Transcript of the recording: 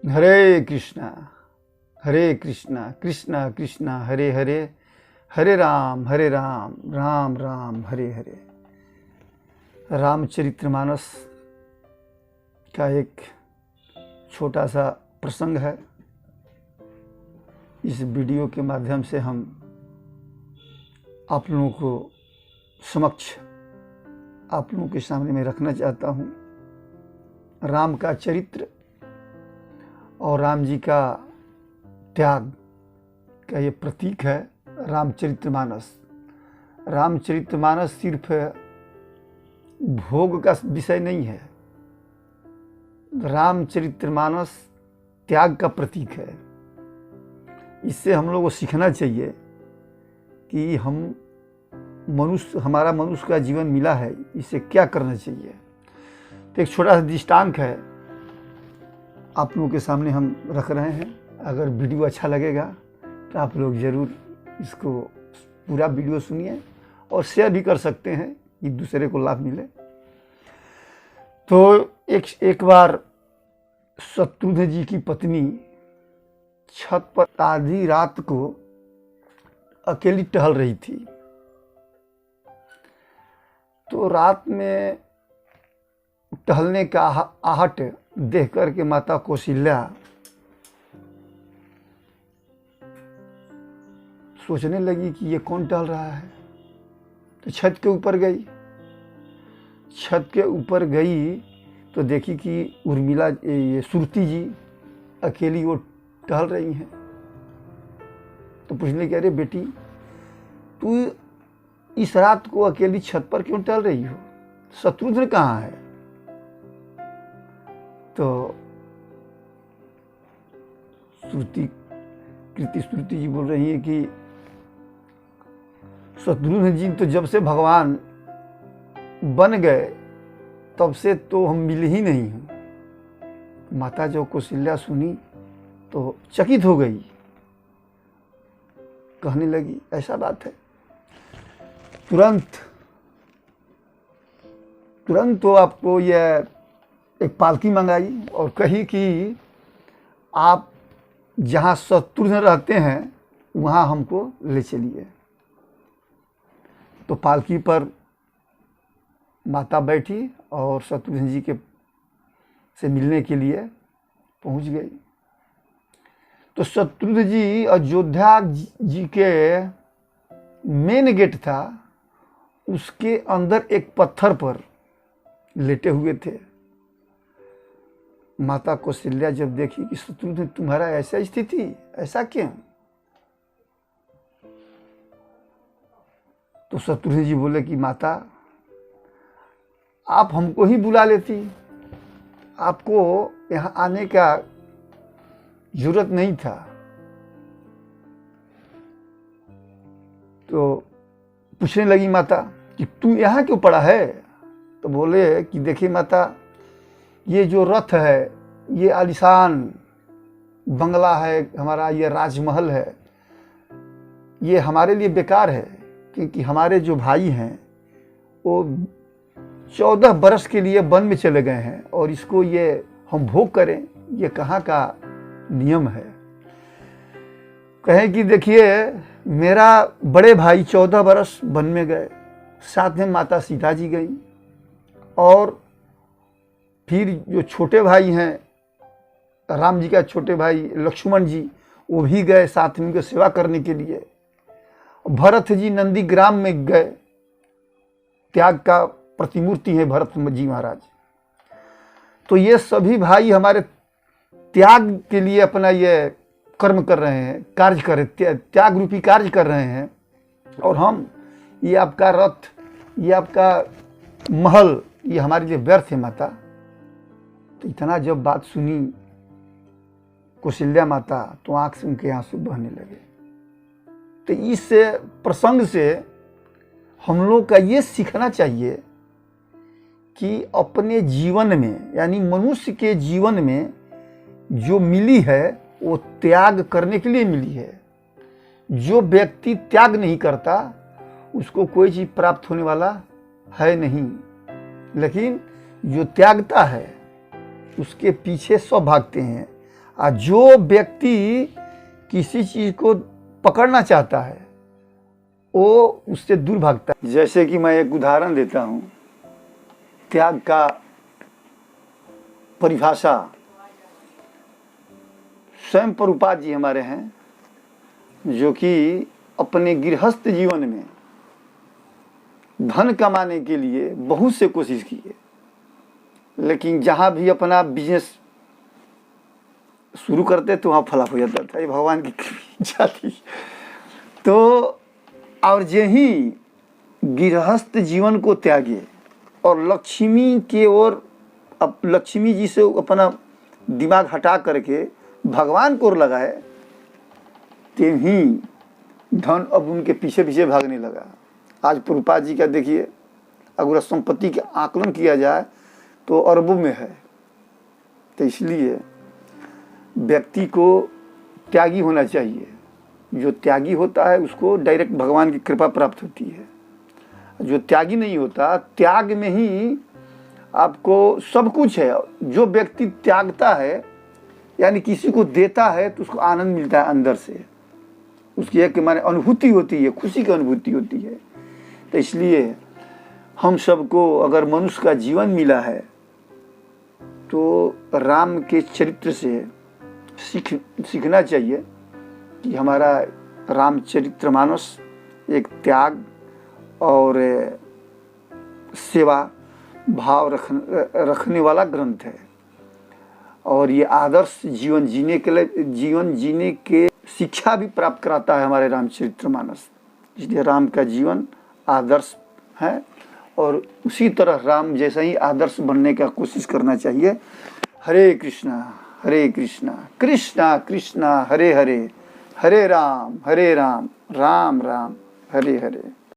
हरे कृष्णा कृष्णा कृष्णा हरे हरे, हरे राम राम राम हरे हरे। रामचरितमानस का एक छोटा सा प्रसंग है। इस वीडियो के माध्यम से हम आप लोगों को समक्ष, आप लोगों के सामने में रखना चाहता हूँ। राम का चरित्र और राम जी का त्याग का ये प्रतीक है रामचरितमानस। रामचरितमानस सिर्फ भोग का विषय नहीं है, रामचरितमानस त्याग का प्रतीक है। इससे हम लोग को सीखना चाहिए कि हमारा मनुष्य का जीवन मिला है, इसे क्या करना चाहिए। तो एक छोटा सा दृष्टांत है, आप लोगों के सामने हम रख रहे हैं। अगर वीडियो अच्छा लगेगा तो आप लोग ज़रूर इसको पूरा वीडियो सुनिए और शेयर भी कर सकते हैं कि दूसरे को लाभ मिले। तो एक बार शत्रुघ्न जी की पत्नी छत पर आधी रात को अकेली टहल रही थी। तो रात में टहलने का आहट देख करके माता कौशल्या सोचने लगी कि ये कौन टहल रहा है। तो छत के ऊपर गई। छत के ऊपर गई तो देखी कि उर्मिला, ये सुरती जी अकेली वो टहल रही हैं। तो पूछने कि अरे बेटी, तू इस रात को अकेली छत पर क्यों टहल रही हो? शत्रुघ्न कहाँ है? तो श्रुति जी बोल रही है कि शत्रुघ्न जी तो जब से भगवान बन गए तब से तो हम मिले ही नहीं हैं। माता जो कौशल्या सुनी तो चकित हो गई, कहने लगी ऐसा बात है। तुरंत तो आपको यह एक पालकी मंगाई और कही कि आप जहाँ शत्रुघ्न रहते हैं वहाँ हमको ले चलिए। तो पालकी पर माता बैठी और शत्रुघ्न जी के से मिलने के लिए पहुँच गई। तो शत्रुघ्न जी अयोध्या जी के मेन गेट था, उसके अंदर एक पत्थर पर लेटे हुए थे। माता कौशल्या जब देखी कि शत्रुघ्न तुम्हारा ऐसा स्थिति, ऐसा क्यों? तो शत्रुघ्न जी बोले कि माता, आप हमको ही बुला लेती, आपको यहाँ आने का जरूरत नहीं था। तो पूछने लगी माता कि तू यहाँ क्यों पड़ा है? तो बोले कि देखिए माता, ये जो रथ है, ये आलीशान बंगला है हमारा, ये राजमहल है, ये हमारे लिए बेकार है। क्योंकि हमारे जो भाई हैं वो 14 बरस के लिए वन में चले गए हैं और इसको ये हम भोग करें, ये कहाँ का नियम है। कहें कि देखिए मेरा बड़े भाई 14 बरस वन में गए, साथ में माता सीता जी गई, और फिर जो छोटे भाई हैं, राम जी का छोटे भाई लक्ष्मण जी, वो भी गए साथ में उनकी सेवा करने के लिए। भरत जी नंदीग्राम में गए, त्याग का प्रतिमूर्ति है भरत जी महाराज। तो ये सभी भाई हमारे त्याग के लिए अपना ये कर्म कर रहे हैं, कार्य कर रहे, त्याग रूपी कार्य कर रहे हैं। और हम, ये आपका रथ, ये आपका महल, ये हमारे लिए व्यर्थ है माता। तो इतना जब बात सुनी कौशल्या माता तो आंख से उनके आंसू बहने लगे। तो इस प्रसंग से हम लोग का ये सीखना चाहिए कि अपने जीवन में, यानी मनुष्य के जीवन में जो मिली है वो त्याग करने के लिए मिली है। जो व्यक्ति त्याग नहीं करता उसको कोई चीज़ प्राप्त होने वाला है नहीं, लेकिन जो त्यागता है उसके पीछे सब भागते हैं। और जो व्यक्ति किसी चीज को पकड़ना चाहता है वो उससे दूर भागता है। जैसे कि मैं एक उदाहरण देता हूँ, त्याग का परिभाषा स्वयं प्रभुपाद जी हमारे हैं, जो कि अपने गृहस्थ जीवन में धन कमाने के लिए बहुत से कोशिश की है, लेकिन जहाँ भी अपना बिजनेस शुरू करते तो वहाँ फला हो जाता था। ये भगवान की इच्छा थी। तो और यही गृहस्थ जीवन को त्यागे और लक्ष्मी की ओर, अब लक्ष्मी जी से अपना दिमाग हटा करके भगवान को लगाए, तभी धन अब उनके पीछे पीछे भागने लगा। आज प्रभुपाद जी का देखिए, अगर संपत्ति के आकलन किया जाए तो अरबों में है। तो इसलिए व्यक्ति को त्यागी होना चाहिए। जो त्यागी होता है उसको डायरेक्ट भगवान की कृपा प्राप्त होती है। जो त्यागी नहीं होता, त्याग में ही आपको सब कुछ है। जो व्यक्ति त्यागता है यानी किसी को देता है तो उसको आनंद मिलता है अंदर से, उसकी एक माने अनुभूति होती है, खुशी की अनुभूति होती है। तो इसलिए हम सबको अगर मनुष्य का जीवन मिला है तो राम के चरित्र से सीखना चाहिए कि हमारा रामचरितमानस एक त्याग और सेवा भाव रखने वाला ग्रंथ है, और ये आदर्श जीवन जीने के लिए, जीवन जीने के शिक्षा भी प्राप्त कराता है हमारे रामचरितमानस। इसलिए राम का जीवन आदर्श है और उसी तरह राम जैसा ही आदर्श बनने का कोशिश करना चाहिए। हरे कृष्णा कृष्णा कृष्णा हरे हरे, हरे राम राम राम हरे हरे।